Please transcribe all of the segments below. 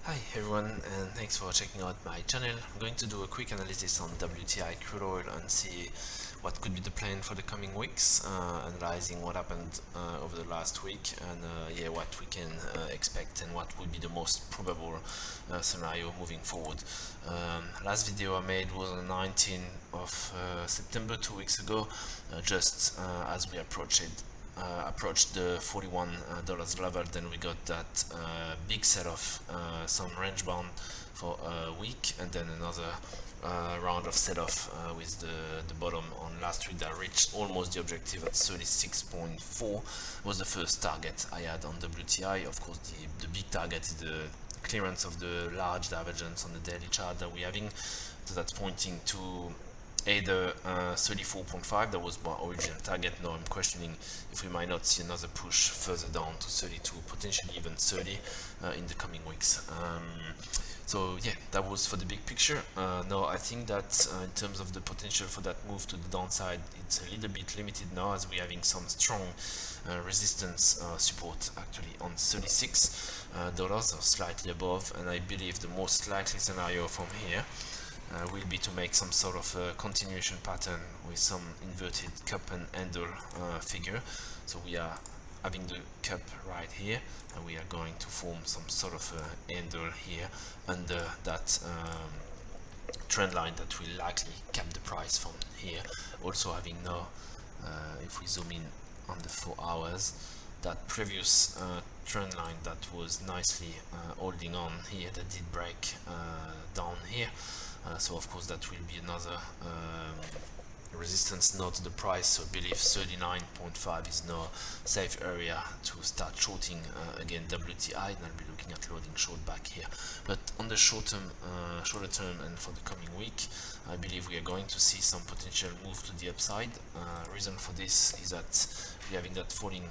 Hi everyone, and thanks for checking out my channel. I'm going to do a quick analysis on WTI crude oil and see what could be the plan for the coming weeks, analyzing what happened over the last week and what we can expect and what would be the most probable scenario moving forward. Last video I made was on the 19th of September, 2 weeks ago, just as we approached the $41 level. Then we got that big sell-off, some range bound for a week, and then another round of sell-off with the bottom on last week that reached almost the objective at 36.4 was the first target I had on WTI. Of course, the big target is the clearance of the large divergence on the daily chart that we're having. So that's pointing to either 34.5, that was my original target. Now I'm questioning if we might not see another push further down to 32, potentially even 30 in the coming weeks. So yeah, that was for the big picture. Now I think that in terms of the potential for that move to the downside, it's a little bit limited now, as we're having some strong resistance support actually on $36 or slightly above, and I believe the most likely scenario from here will be to make some sort of continuation pattern with some inverted cup and handle figure. So we are having the cup right here, and we are going to form some sort of handle here under that trend line that will likely cap the price from here. Also having now, if we zoom in on the 4 hours, that previous trend line that was nicely holding on here, that did break down here. So of course that will be another resistance now to the price. So I believe 39.5 is now safe area to start shorting again WTI, and I'll be looking at loading short back here. But on the shorter term and for the coming week, I believe we are going to see some potential move to the upside. Reason for this is that we're having that falling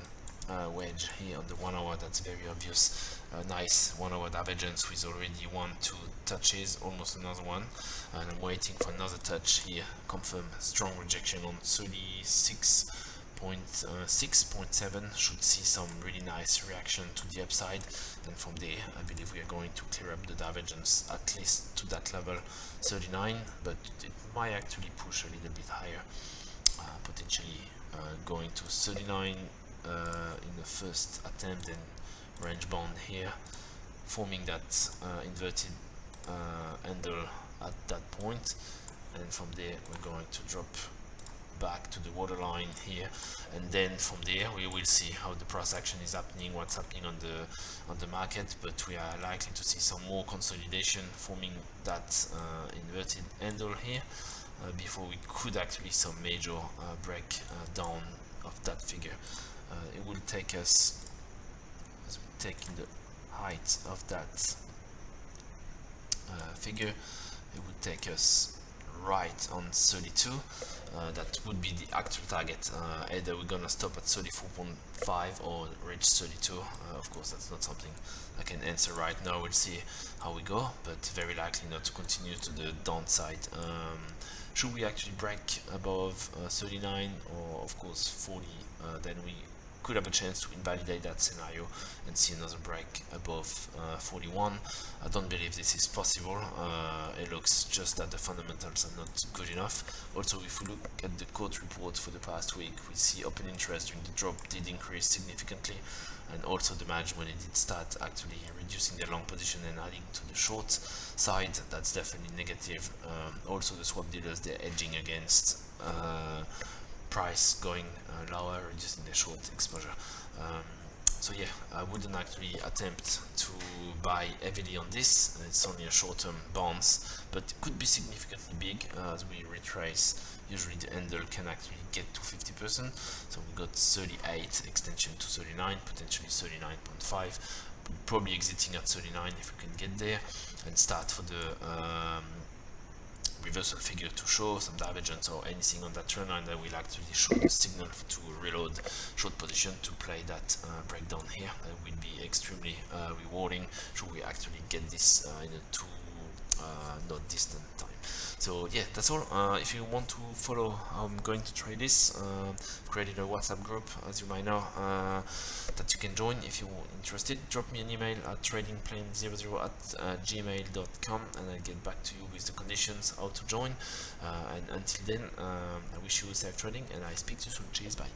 wedge here on the 1 hour. That's very obvious. Nice 1 hour divergence with already 1-2 touches, almost another one, and I'm waiting for another touch here. Confirm strong rejection on 36.6.7. Should see some really nice reaction to the upside, and from there I believe we are going to clear up the divergence at least to that level 39, but it might actually push a little bit higher, potentially going to 39 in the first attempt, and range bound here, forming that inverted handle at that point, and from there we're going to drop back to the waterline here, and then from there we will see how the price action is happening, what's happening on the market. But we are likely to see some more consolidation, forming that inverted handle here before we could actually some major break down of that figure. It will take us, as we take in the height of that figure, it would take us right on 32. That would be the actual target. Either we're gonna stop at 34.5 or reach 32. Of course, that's not something I can answer right now. We'll see how we go, but very likely not to continue to the downside. Should we actually break above 39 or of course 40, then we could have a chance to invalidate that scenario and see another break above 41. I don't believe this is possible. It looks just that the fundamentals are not good enough. Also, if we look at the quote report for the past week, we see open interest during the drop did increase significantly, and also the management did start actually reducing their long position and adding to the short side. That's definitely negative. Also the swap dealers, they're edging against price going lower, reducing the short exposure. So yeah, I wouldn't actually attempt to buy heavily on this. It's only a short-term bounce, but it could be significantly big as we retrace. Usually the handle can actually get to 50%. So we got 38 extension to 39, potentially 39.5. Probably exiting at 39 if we can get there, and start for the reversal figure to show some divergence or anything on that trend line that will actually show the signal to reload short position to play that breakdown here. That will be extremely rewarding should we actually get this in a not distant time. So yeah, that's all. If you want to follow how I'm going to trade this, I've created a WhatsApp group, as you might know, that you can join if you're interested. Drop me an email at tradingplane00@gmail.com, and I'll get back to you with the conditions how to join. And until then, I wish you safe trading, and I speak to you soon. Cheers, bye.